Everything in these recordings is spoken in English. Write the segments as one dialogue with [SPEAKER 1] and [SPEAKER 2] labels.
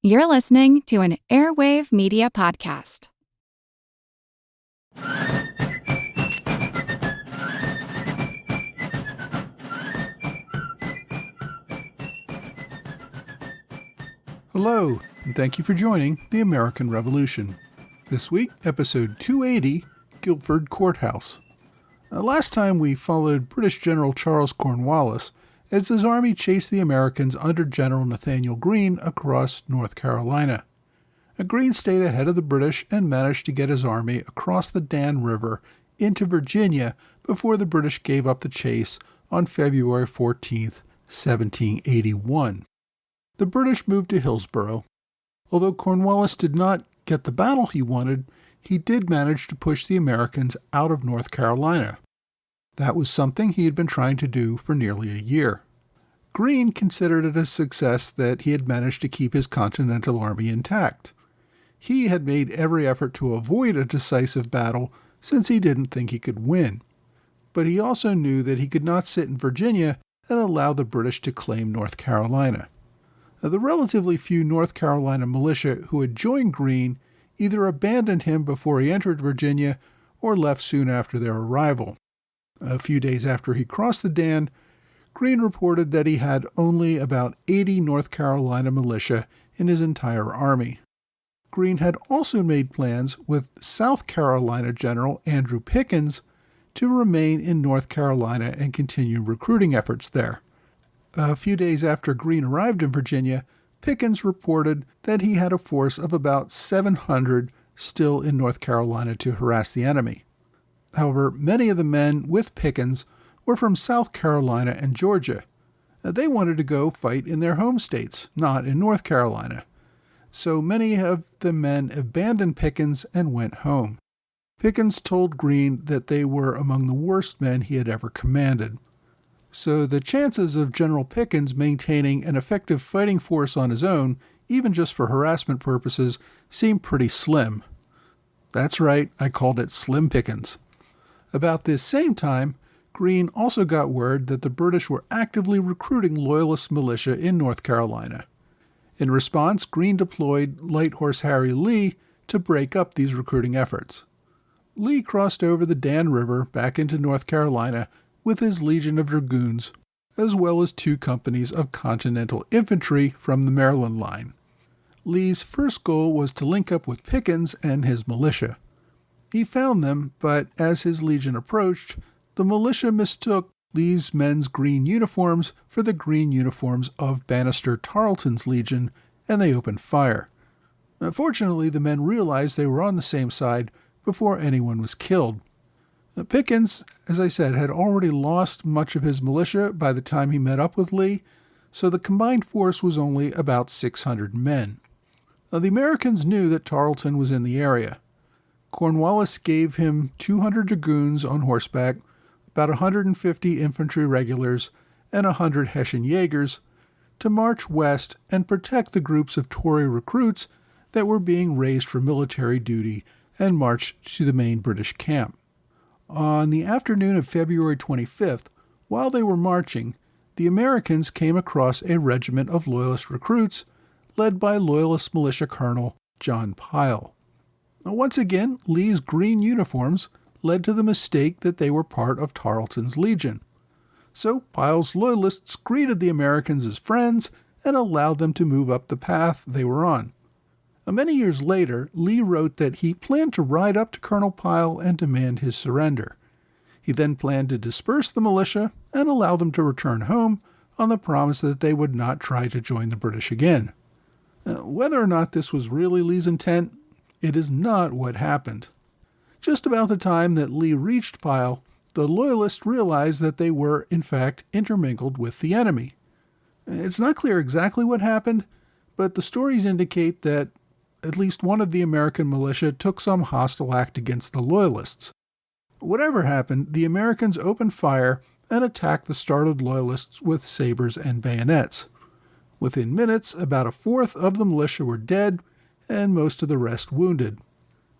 [SPEAKER 1] You're listening to an Airwave Media Podcast.
[SPEAKER 2] Hello, and thank you for joining the American Revolution. This week, episode 280, Guilford Courthouse. Last time we followed British General Charles Cornwallis as his army chased the Americans under General Nathanael Greene across North Carolina. Greene stayed ahead of the British and managed to get his army across the Dan River into Virginia before the British gave up the chase on February 14, 1781. The British moved to Hillsborough. Although Cornwallis did not get the battle he wanted, he did manage to push the Americans out of North Carolina. That was something he had been trying to do for nearly a year. Greene considered it a success that he had managed to keep his Continental Army intact. He had made every effort to avoid a decisive battle since he didn't think he could win. But he also knew that he could not sit in Virginia and allow the British to claim North Carolina. The relatively few North Carolina militia who had joined Greene either abandoned him before he entered Virginia or left soon after their arrival. A few days after he crossed the Dan, Greene reported that he had only about 80 North Carolina militia in his entire army. Greene had also made plans with South Carolina General Andrew Pickens to remain in North Carolina and continue recruiting efforts there. A few days after Greene arrived in Virginia, Pickens reported that he had a force of about 700 still in North Carolina to harass the enemy. However, many of the men with Pickens were from South Carolina and Georgia. They wanted to go fight in their home states, not in North Carolina. So many of the men abandoned Pickens and went home. Pickens told Greene that they were among the worst men he had ever commanded. So the chances of General Pickens maintaining an effective fighting force on his own, even just for harassment purposes, seemed pretty slim. That's right, I called it Slim Pickens. About this same time, Greene also got word that the British were actively recruiting Loyalist militia in North Carolina. In response, Greene deployed Light Horse Harry Lee to break up these recruiting efforts. Lee crossed over the Dan River back into North Carolina with his Legion of Dragoons, as well as 2 companies of Continental Infantry from the Maryland line. Lee's first goal was to link up with Pickens and his militia. He found them, but as his legion approached, the militia mistook Lee's men's green uniforms for the green uniforms of Banastre Tarleton's legion, and they opened fire. Fortunately, the men realized they were on the same side before anyone was killed. Pickens, as I said, had already lost much of his militia by the time he met up with Lee, so the combined force was only about 600 men. The Americans knew that Tarleton was in the area. Cornwallis gave him 200 dragoons on horseback, about 150 infantry regulars, and 100 Hessian Jaegers to march west and protect the groups of Tory recruits that were being raised for military duty and marched to the main British camp. On the afternoon of February 25th, while they were marching, the Americans came across a regiment of Loyalist recruits led by Loyalist militia colonel John Pyle. Once again, Lee's green uniforms led to the mistake that they were part of Tarleton's legion. So Pyle's Loyalists greeted the Americans as friends and allowed them to move up the path they were on. Many years later, Lee wrote that he planned to ride up to Colonel Pyle and demand his surrender. He then planned to disperse the militia and allow them to return home on the promise that they would not try to join the British again. Whether or not this was really Lee's intent, it is not what happened. Just about the time that Lee reached Pyle, the Loyalists realized that they were, in fact, intermingled with the enemy. It's not clear exactly what happened, but the stories indicate that at least one of the American militia took some hostile act against the Loyalists. Whatever happened, the Americans opened fire and attacked the startled Loyalists with sabers and bayonets. Within minutes, about a fourth of the militia were dead, and most of the rest wounded.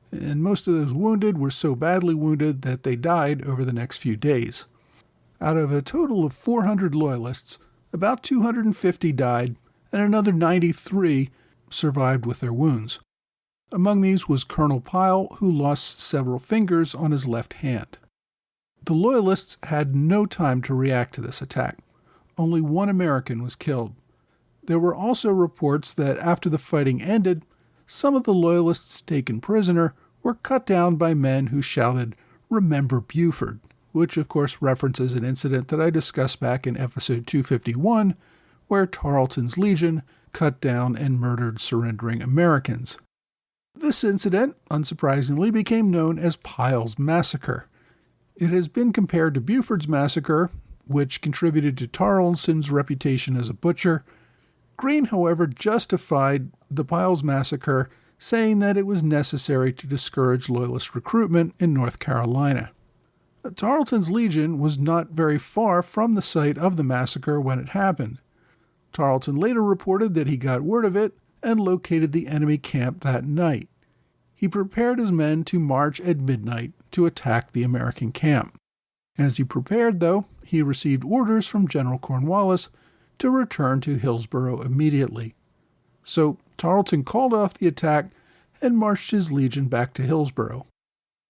[SPEAKER 2] And most of those wounded were so badly wounded that they died over the next few days. Out of a total of 400 Loyalists, about 250 died, and another 93 survived with their wounds. Among these was Colonel Pyle, who lost several fingers on his left hand. The Loyalists had no time to react to this attack. Only one American was killed. There were also reports that after the fighting ended, some of the Loyalists taken prisoner were cut down by men who shouted, "Remember Buford," which of course references an incident that I discussed back in episode 251, where Tarleton's Legion cut down and murdered surrendering Americans. This incident, unsurprisingly, became known as Pyle's Massacre. It has been compared to Buford's Massacre, which contributed to Tarleton's reputation as a butcher. Greene, however, justified the Pyle's Massacre, saying that it was necessary to discourage Loyalist recruitment in North Carolina. Tarleton's Legion was not very far from the site of the massacre when it happened. Tarleton later reported that he got word of it and located the enemy camp that night. He prepared his men to march at midnight to attack the American camp. As he prepared, though, he received orders from General Cornwallis to return to Hillsborough immediately. So Tarleton called off the attack and marched his legion back to Hillsborough.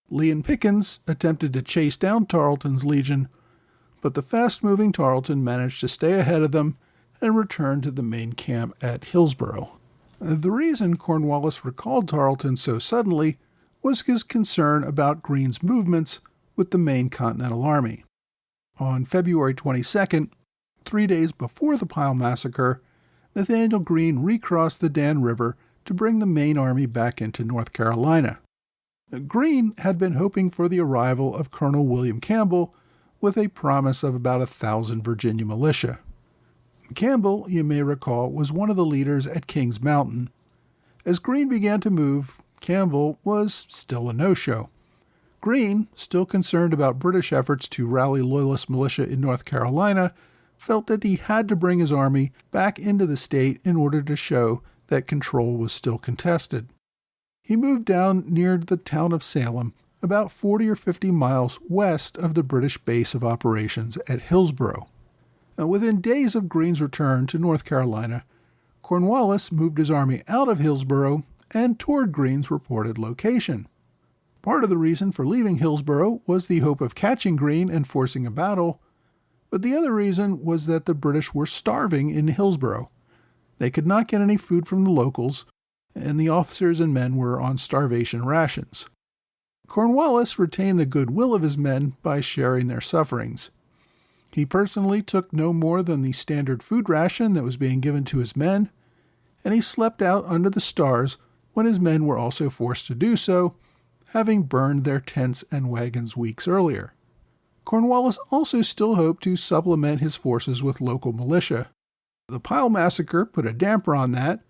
[SPEAKER 2] Lee and Pickens attempted to chase down Tarleton's legion, but the fast-moving Tarleton managed to stay ahead of them and return to the main camp at Hillsborough. The reason Cornwallis recalled Tarleton so suddenly was his concern about Greene's movements with the main Continental Army. On February 22nd, 3 days before the Pyle Massacre, Nathanael Greene recrossed the Dan River to bring the main army back into North Carolina. Greene had been hoping for the arrival of Colonel William Campbell with a promise of about 1,000 Virginia militia. Campbell, you may recall, was one of the leaders at Kings Mountain. As Greene began to move, Campbell was still a no-show. Greene, still concerned about British efforts to rally Loyalist militia in North Carolina, felt that he had to bring his army back into the state in order to show that control was still contested. He moved down near the town of Salem, about 40 or 50 miles west of the British base of operations at Hillsborough. Within days of Greene's return to North Carolina, Cornwallis moved his army out of Hillsborough and toward Greene's reported location. Part of the reason for leaving Hillsborough was the hope of catching Greene and forcing a battle, but the other reason was that the British were starving in Hillsborough. They could not get any food from the locals, and the officers and men were on starvation rations. Cornwallis retained the goodwill of his men by sharing their sufferings. He personally took no more than the standard food ration that was being given to his men, and he slept out under the stars when his men were also forced to do so, having burned their tents and wagons weeks earlier. Cornwallis also still hoped to supplement his forces with local militia. The Pyle Massacre put a damper on that,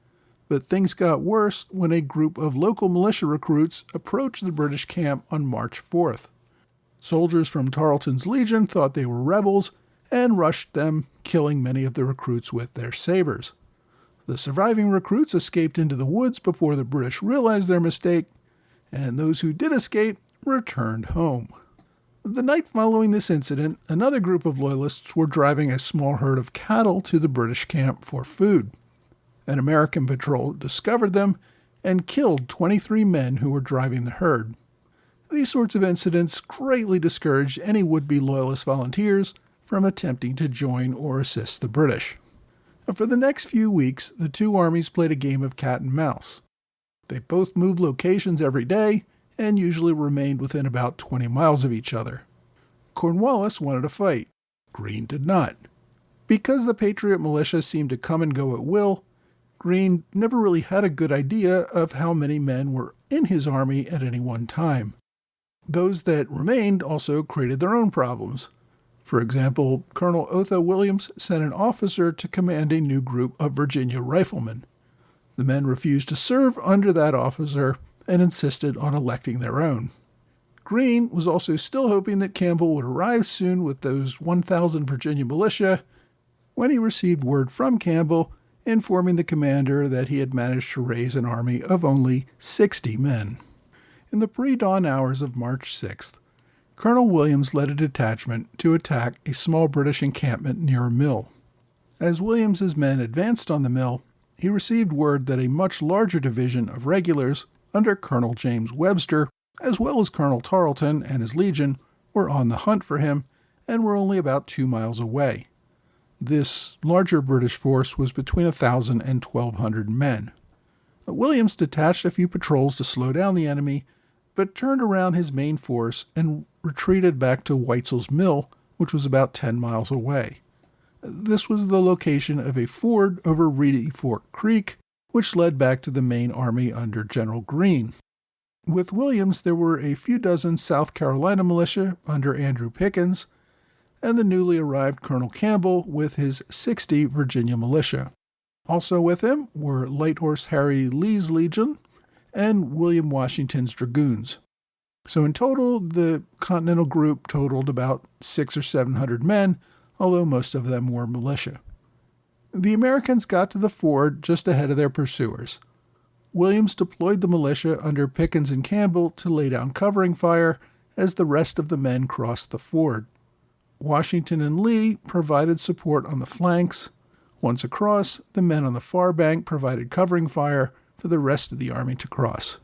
[SPEAKER 2] but things got worse when a group of local militia recruits approached the British camp on March 4th. Soldiers from Tarleton's Legion thought they were rebels and rushed them, killing many of the recruits with their sabers. The surviving recruits escaped into the woods before the British realized their mistake, and those who did escape returned home. The night following this incident, another group of Loyalists were driving a small herd of cattle to the British camp for food. An American patrol discovered them and killed 23 men who were driving the herd. These sorts of incidents greatly discouraged any would-be Loyalist volunteers from attempting to join or assist the British. For the next few weeks, the two armies played a game of cat and mouse. They both moved locations every day and usually remained within about 20 miles of each other. Cornwallis wanted a fight. Greene did not. Because the Patriot militia seemed to come and go at will, Greene never really had a good idea of how many men were in his army at any one time. Those that remained also created their own problems. For example, Colonel Otho Williams sent an officer to command a new group of Virginia riflemen. The men refused to serve under that officer and insisted on electing their own. Greene was also still hoping that Campbell would arrive soon with those 1,000 Virginia militia when he received word from Campbell informing the commander that he had managed to raise an army of only 60 men. In the pre-dawn hours of March 6th, Colonel Williams led a detachment to attack a small British encampment near a mill. As Williams's men advanced on the mill, he received word that a much larger division of regulars under Colonel James Webster, as well as Colonel Tarleton and his legion, were on the hunt for him and were only about 2 miles away. This larger British force was between 1,000 and 1,200 men. Williams detached a few patrols to slow down the enemy, but turned around his main force and retreated back to Weitzel's Mill, which was about 10 miles away. This was the location of a ford over Reedy Fork Creek, which led back to the main army under General Greene. With Williams, there were a few dozen South Carolina militia under Andrew Pickens, and the newly arrived Colonel Campbell with his 60 Virginia militia. Also with him were Light Horse Harry Lee's Legion and William Washington's Dragoons. So in total, the Continental group totaled about 600 or 700 men, although most of them were militia. The Americans got to the ford just ahead of their pursuers. Williams deployed the militia under Pickens and Campbell to lay down covering fire as the rest of the men crossed the ford. Washington and Lee provided support on the flanks. Once across, the men on the far bank provided covering fire for the rest of the army to cross.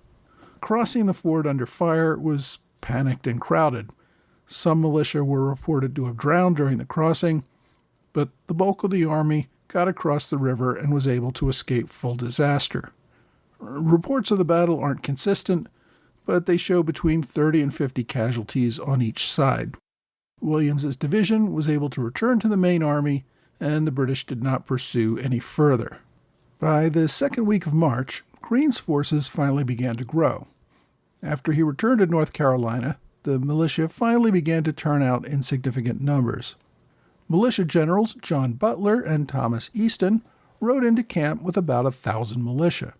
[SPEAKER 2] Crossing the ford under fire was panicked and crowded. Some militia were reported to have drowned during the crossing, but the bulk of the army got across the river and was able to escape full disaster. Reports of the battle aren't consistent, but they show between 30 and 50 casualties on each side. Williams's division was able to return to the main army, and the British did not pursue any further. By the second week of March, Greene's forces finally began to grow. After he returned to North Carolina, the militia finally began to turn out in significant numbers. Militia generals John Butler and Thomas Easton rode into camp with about 1,000 militia.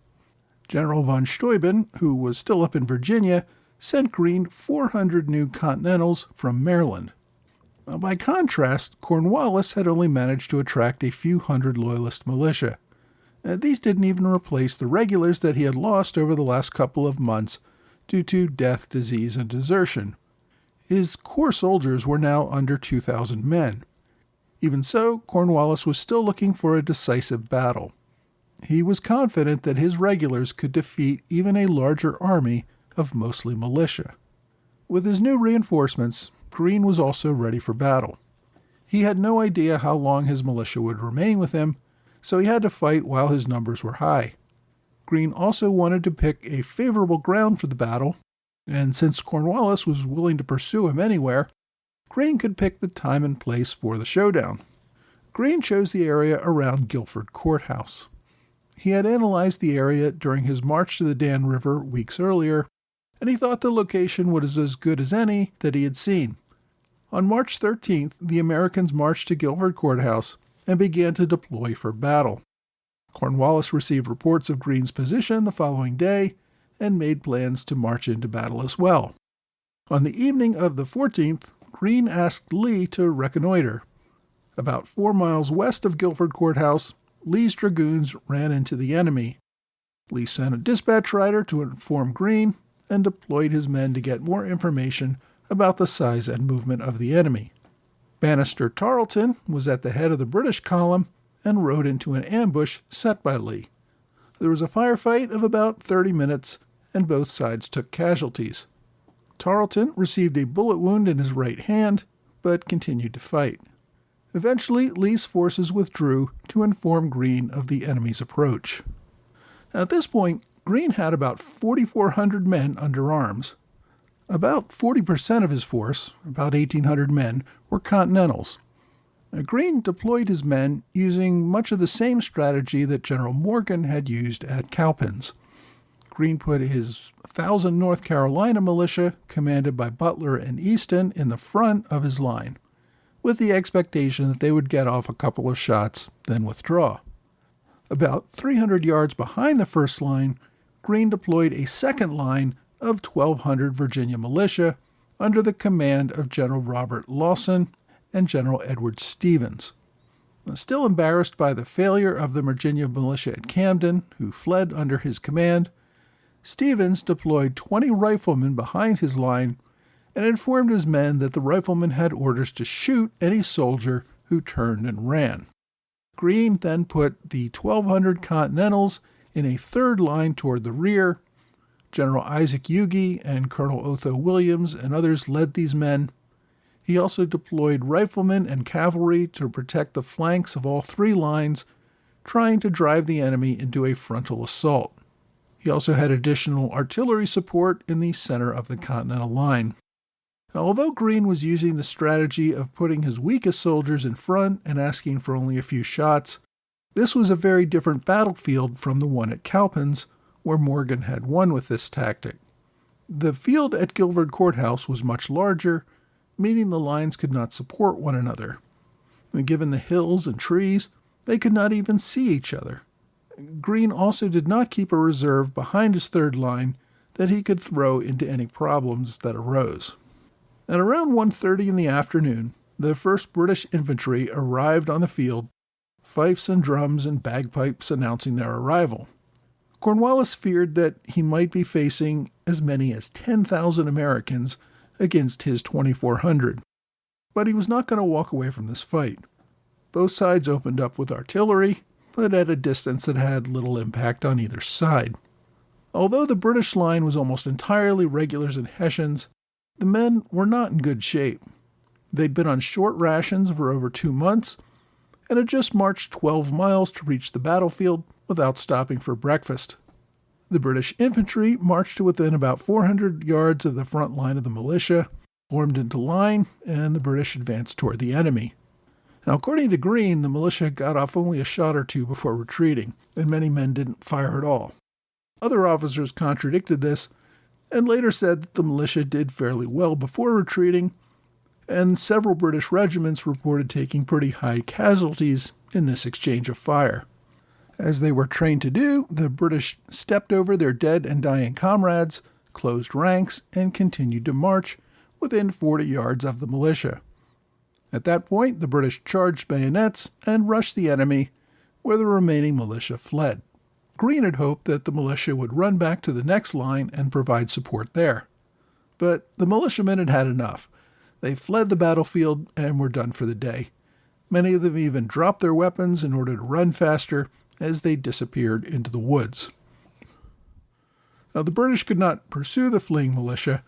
[SPEAKER 2] General von Steuben, who was still up in Virginia, sent Greene 400 new Continentals from Maryland. By contrast, Cornwallis had only managed to attract a few hundred Loyalist militia. These didn't even replace the regulars that he had lost over the last couple of months due to death, disease, and desertion. His core soldiers were now under 2,000 men. Even so, Cornwallis was still looking for a decisive battle. He was confident that his regulars could defeat even a larger army of mostly militia. With his new reinforcements, Greene was also ready for battle. He had no idea how long his militia would remain with him, so he had to fight while his numbers were high. Greene also wanted to pick a favorable ground for the battle, and since Cornwallis was willing to pursue him anywhere, Greene could pick the time and place for the showdown. Greene chose the area around Guilford Courthouse. He had analyzed the area during his march to the Dan River weeks earlier, and he thought the location was as good as any that he had seen. On March 13th, the Americans marched to Guilford Courthouse and began to deploy for battle. Cornwallis received reports of Greene's position the following day and made plans to march into battle as well. On the evening of the 14th, Greene asked Lee to reconnoiter. About 4 miles west of Guilford Courthouse, Lee's dragoons ran into the enemy. Lee sent a dispatch rider to inform Greene and deployed his men to get more information about the size and movement of the enemy. Bannister Tarleton was at the head of the British column and rode into an ambush set by Lee. There was a firefight of about 30 minutes, and both sides took casualties. Tarleton received a bullet wound in his right hand, but continued to fight. Eventually, Lee's forces withdrew to inform Greene of the enemy's approach. At this point, Greene had about 4,400 men under arms. About 40% of his force, about 1,800 men, were Continentals. Greene deployed his men using much of the same strategy that General Morgan had used at Cowpens. Greene put his 1,000 North Carolina militia, commanded by Butler and Easton, in the front of his line, with the expectation that they would get off a couple of shots, then withdraw. About 300 yards behind the first line, Greene deployed a second line of 1,200 Virginia militia under the command of General Robert Lawson and General Edward Stevens. Still embarrassed by the failure of the Virginia militia at Camden, who fled under his command, Stevens deployed 20 riflemen behind his line and informed his men that the riflemen had orders to shoot any soldier who turned and ran. Greene then put the 1,200 Continentals in a third line toward the rear. General Isaac Huger and Colonel Otho Williams and others led these men. He also deployed riflemen and cavalry to protect the flanks of all three lines, trying to drive the enemy into a frontal assault. He also had additional artillery support in the center of the Continental line. Now, although Greene was using the strategy of putting his weakest soldiers in front and asking for only a few shots, this was a very different battlefield from the one at Cowpens, where Morgan had won with this tactic. The field at Guilford Courthouse was much larger, meaning the lines could not support one another. And given the hills and trees, they could not even see each other. Greene also did not keep a reserve behind his third line that he could throw into any problems that arose. At around 1:30 in the afternoon, the 1st British Infantry arrived on the field, fifes and drums and bagpipes announcing their arrival. Cornwallis feared that he might be facing as many as 10,000 Americans against his 2,400, but he was not going to walk away from this fight. Both sides opened up with artillery, but at a distance that had little impact on either side. Although the British line was almost entirely regulars and Hessians, the men were not in good shape. They'd been on short rations for over 2 months and had just marched 12 miles to reach the battlefield without stopping for breakfast. The British infantry marched to within about 400 yards of the front line of the militia, formed into line, and the British advanced toward the enemy. Now, according to Greene, the militia got off only a shot or two before retreating, and many men didn't fire at all. Other officers contradicted this, and later said that the militia did fairly well before retreating, and several British regiments reported taking pretty high casualties in this exchange of fire. As they were trained to do, the British stepped over their dead and dying comrades, closed ranks, and continued to march within 40 yards of the militia. At that point, the British charged bayonets and rushed the enemy, where the remaining militia fled. Greene had hoped that the militia would run back to the next line and provide support there. But the militiamen had had enough. They fled the battlefield and were done for the day. Many of them even dropped their weapons in order to run faster as they disappeared into the woods. Now, the British could not pursue the fleeing militia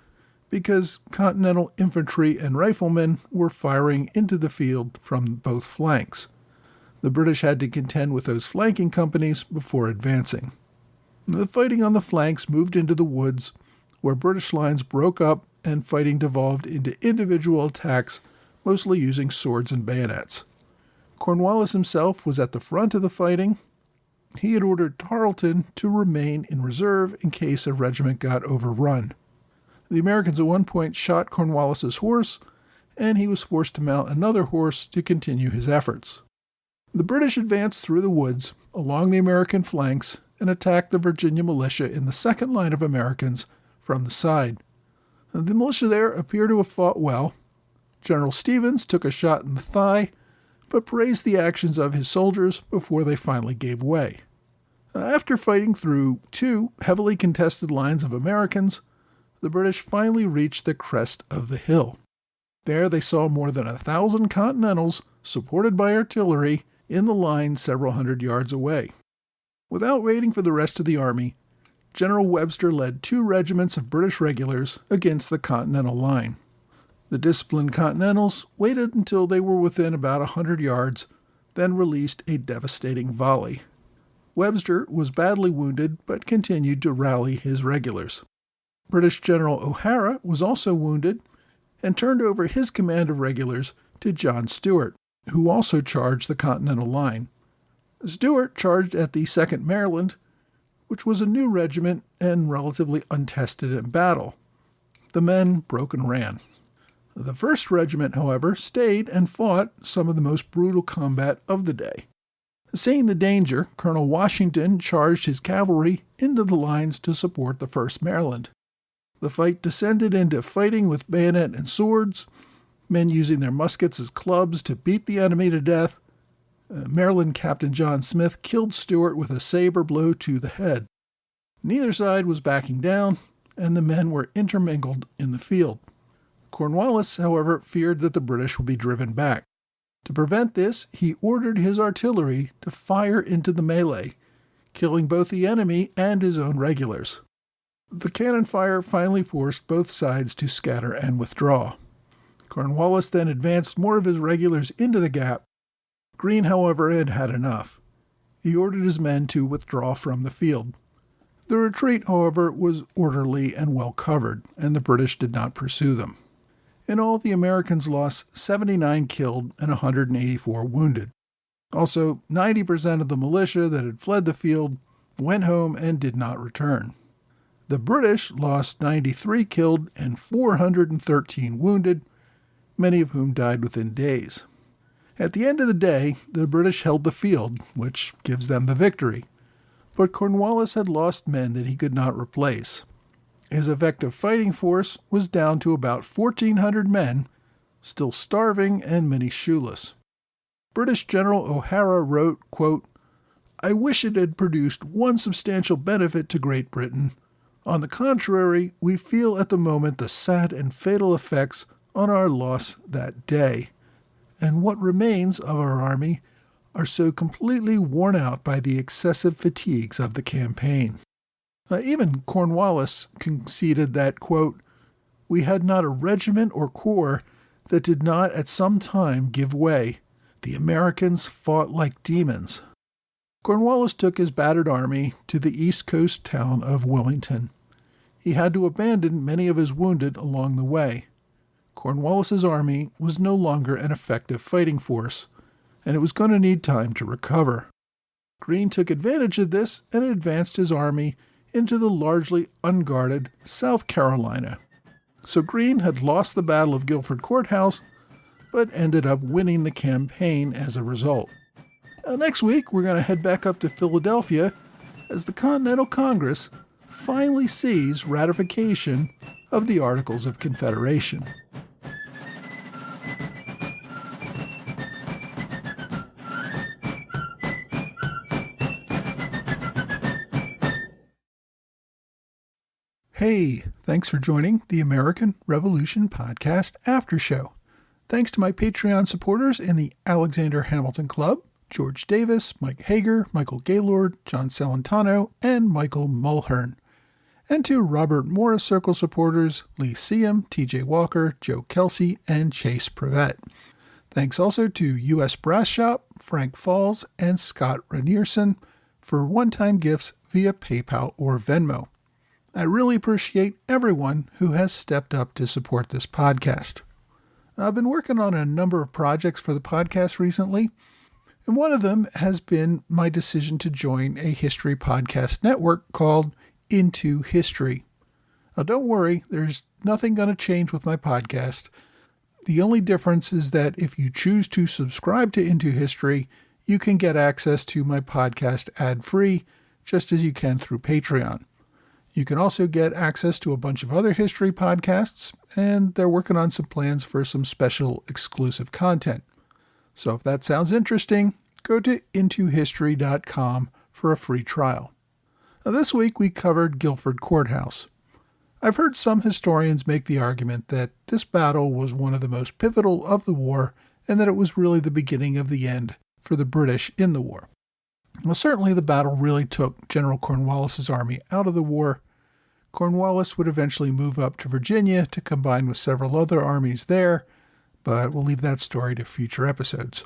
[SPEAKER 2] because Continental infantry and riflemen were firing into the field from both flanks. The British had to contend with those flanking companies before advancing. The fighting on the flanks moved into the woods, where British lines broke up and fighting devolved into individual attacks, mostly using swords and bayonets. Cornwallis himself was at the front of the fighting. He had ordered Tarleton to remain in reserve in case a regiment got overrun. The Americans at one point shot Cornwallis's horse, and he was forced to mount another horse to continue his efforts. The British advanced through the woods, along the American flanks, and attacked the Virginia militia in the second line of Americans from the side. The militia there appear to have fought well. General Stevens took a shot in the thigh, but praised the actions of his soldiers before they finally gave way. After fighting through 2 heavily contested lines of Americans, the British finally reached the crest of the hill. There they saw more than 1,000 Continentals, supported by artillery, in the line several hundred yards away. Without waiting for the rest of the army, General Webster led 2 regiments of British regulars against the Continental line. The disciplined Continentals waited until they were within about 100 yards, then released a devastating volley. Webster was badly wounded but continued to rally his regulars. British General O'Hara was also wounded and turned over his command of regulars to John Stuart, who also charged the Continental line. Stuart charged at the 2nd Maryland, which was a new regiment and relatively untested in battle. The men broke and ran. The 1st Regiment, however, stayed and fought some of the most brutal combat of the day. Seeing the danger, Colonel Washington charged his cavalry into the lines to support the 1st Maryland. The fight descended into fighting with bayonet and swords, men using their muskets as clubs to beat the enemy to death. Maryland Captain John Smith killed Stuart with a saber blow to the head. Neither side was backing down, and the men were intermingled in the field. Cornwallis, however, feared that the British would be driven back. To prevent this, he ordered his artillery to fire into the melee, killing both the enemy and his own regulars. The cannon fire finally forced both sides to scatter and withdraw. Cornwallis then advanced more of his regulars into the gap. Greene, however, had had enough. He ordered his men to withdraw from the field. The retreat, however, was orderly and well covered, and the British did not pursue them. In all, the Americans lost 79 killed and 184 wounded. Also, 90% of the militia that had fled the field went home and did not return. The British lost 93 killed and 413 wounded, many of whom died within days. At the end of the day, the British held the field, which gives them the victory. But Cornwallis had lost men that he could not replace. His effective fighting force was down to about 1,400 men, still starving and many shoeless. British General O'Hara wrote, quote, "I wish it had produced one substantial benefit to Great Britain. On the contrary, we feel at the moment the sad and fatal effects on our loss that day, and what remains of our army are so completely worn out by the excessive fatigues of the campaign." Even Cornwallis conceded that, quote, "We had not a regiment or corps that did not at some time give way. The Americans fought like demons." Cornwallis took his battered army to the east coast town of Wilmington. He had to abandon many of his wounded along the way. Cornwallis's army was no longer an effective fighting force, and it was going to need time to recover. Greene took advantage of this and advanced his army into the largely unguarded South Carolina. So Greene had lost the Battle of Guilford Courthouse, but ended up winning the campaign as a result. Next week, we're going to head back up to Philadelphia as the Continental Congress finally sees ratification of the Articles of Confederation. Hey, thanks for joining the American Revolution Podcast After Show. Thanks to my Patreon supporters in the Alexander Hamilton Club, George Davis, Mike Hager, Michael Gaylord, John Celentano, and Michael Mulhern. And to Robert Morris Circle supporters, Lee Seam, TJ Walker, Joe Kelsey, and Chase Prevet. Thanks also to U.S. Brass Shop, Frank Falls, and Scott Ranierson for one-time gifts via PayPal or Venmo. I really appreciate everyone who has stepped up to support this podcast. I've been working on a number of projects for the podcast recently, and one of them has been my decision to join a history podcast network called Into History. Now, don't worry, there's nothing going to change with my podcast. The only difference is that if you choose to subscribe to Into History, you can get access to my podcast ad-free, just as you can through Patreon. You can also get access to a bunch of other history podcasts, and they're working on some plans for some special exclusive content. So if that sounds interesting, go to intohistory.com for a free trial. Now, this week we covered Guilford Courthouse. I've heard some historians make the argument that this battle was one of the most pivotal of the war and that it was really the beginning of the end for the British in the war. Well, certainly the battle really took General Cornwallis's army out of the war. Cornwallis would eventually move up to Virginia to combine with several other armies there, but we'll leave that story to future episodes.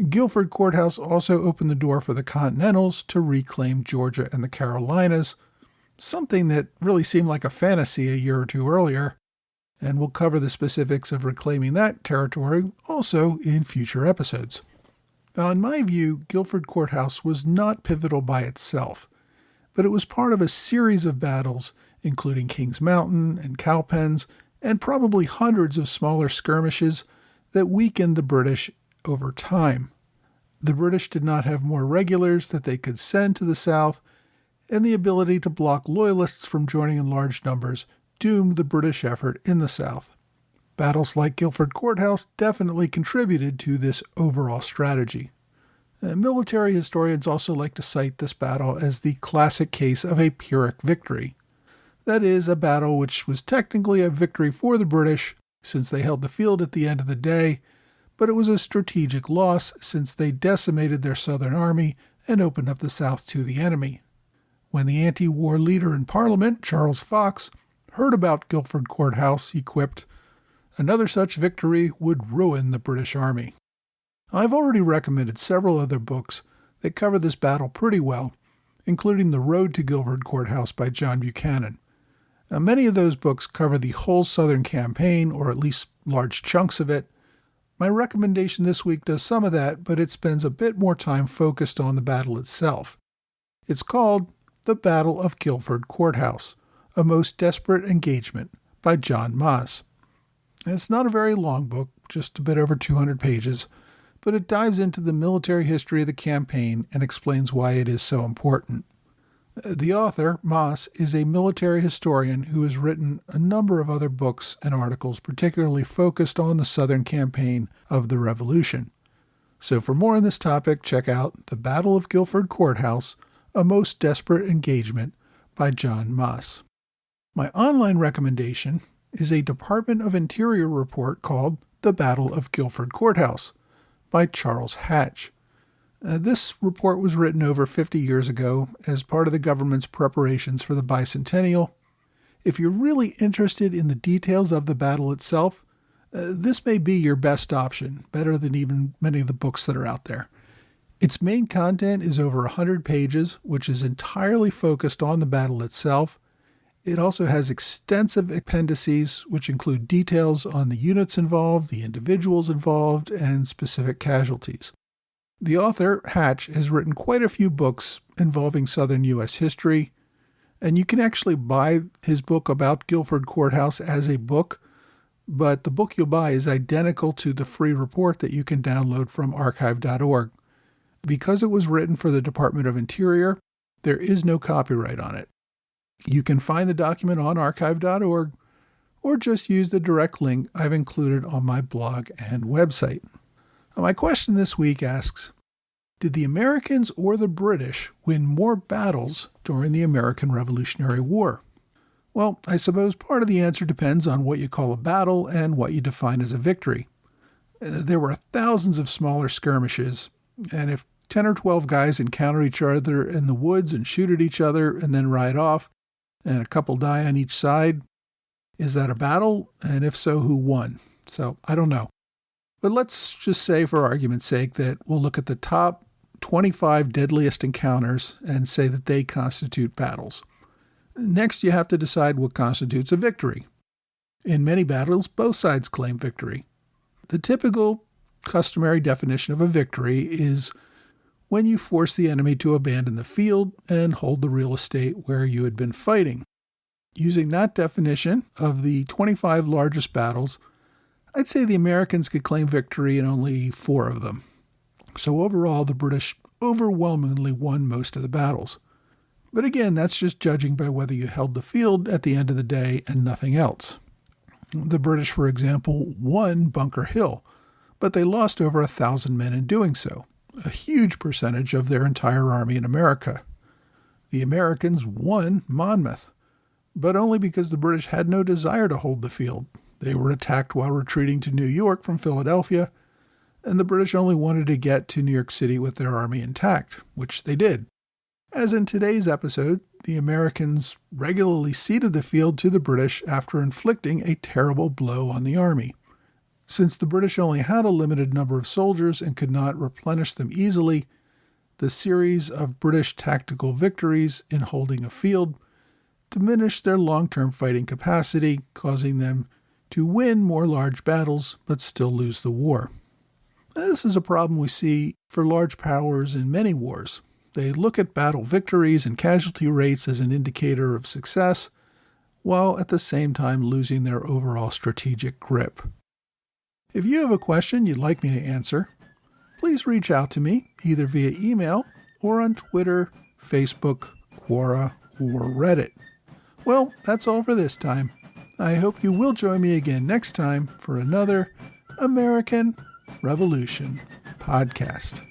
[SPEAKER 2] Guilford Courthouse also opened the door for the Continentals to reclaim Georgia and the Carolinas, something that really seemed like a fantasy a year or two earlier, and we'll cover the specifics of reclaiming that territory also in future episodes. Now, in my view, Guilford Courthouse was not pivotal by itself, but it was part of a series of battles, including Kings Mountain and Cowpens, and probably hundreds of smaller skirmishes that weakened the British over time. The British did not have more regulars that they could send to the south, and the ability to block loyalists from joining in large numbers doomed the British effort in the south. Battles like Guilford Courthouse definitely contributed to this overall strategy. Military historians also like to cite this battle as the classic case of a Pyrrhic victory. That is, a battle which was technically a victory for the British, since they held the field at the end of the day, but it was a strategic loss since they decimated their Southern army and opened up the South to the enemy. When the anti-war leader in Parliament, Charles Fox, heard about Guilford Courthouse, he quipped, "Another such victory would ruin the British Army." I've already recommended several other books that cover this battle pretty well, including The Road to Guilford Courthouse by John Buchanan. Now, many of those books cover the whole Southern campaign, or at least large chunks of it. My recommendation this week does some of that, but it spends a bit more time focused on the battle itself. It's called The Battle of Guilford Courthouse, A Most Desperate Engagement by John Moss. It's not a very long book, just a bit over 200 pages, but it dives into the military history of the campaign and explains why it is so important. The author, Moss, is a military historian who has written a number of other books and articles particularly focused on the Southern campaign of the Revolution. So for more on this topic, check out The Battle of Guilford Courthouse, A Most Desperate Engagement by John Moss. My online recommendation is a Department of Interior report called The Battle of Guilford Courthouse by Charles Hatch. This report was written over 50 years ago as part of the government's preparations for the bicentennial. If you're really interested in the details of the battle itself, this may be your best option, better than even many of the books that are out there. Its main content is over 100 pages, which is entirely focused on the battle itself. It also has extensive appendices, which include details on the units involved, the individuals involved, and specific casualties. The author, Hatch, has written quite a few books involving Southern U.S. history, and you can actually buy his book about Guilford Courthouse as a book, but the book you'll buy is identical to the free report that you can download from archive.org. Because it was written for the Department of Interior, there is no copyright on it. You can find the document on archive.org or just use the direct link I've included on my blog and website. My question this week asks, did the Americans or the British win more battles during the American Revolutionary War? Well, I suppose part of the answer depends on what you call a battle and what you define as a victory. There were thousands of smaller skirmishes, and if 10 or 12 guys encounter each other in the woods and shoot at each other and then ride off, and a couple die on each side, is that a battle? And if so, who won? So I don't know. But let's just say, for argument's sake, that we'll look at the top 25 deadliest encounters and say that they constitute battles. Next, you have to decide what constitutes a victory. In many battles, both sides claim victory. The typical, customary definition of a victory is when you force the enemy to abandon the field and hold the real estate where you had been fighting. Using that definition of the 25 largest battles, I'd say the Americans could claim victory in only 4 of them. So overall, the British overwhelmingly won most of the battles. But again, that's just judging by whether you held the field at the end of the day and nothing else. The British, for example, won Bunker Hill, but they lost over 1,000 men in doing so, a huge percentage of their entire army in America. The Americans won Monmouth, but only because the British had no desire to hold the field. They were attacked while retreating to New York from Philadelphia, and the British only wanted to get to New York City with their army intact, which they did. As in today's episode, the Americans regularly ceded the field to the British after inflicting a terrible blow on the army. Since the British only had a limited number of soldiers and could not replenish them easily, the series of British tactical victories in holding a field diminished their long-term fighting capacity, causing them to win more large battles but still lose the war. This is a problem we see for large powers in many wars. They look at battle victories and casualty rates as an indicator of success, while at the same time losing their overall strategic grip. If you have a question you'd like me to answer, please reach out to me either via email or on Twitter, Facebook, Quora, or Reddit. Well, that's all for this time. I hope you will join me again next time for another American Revolution podcast.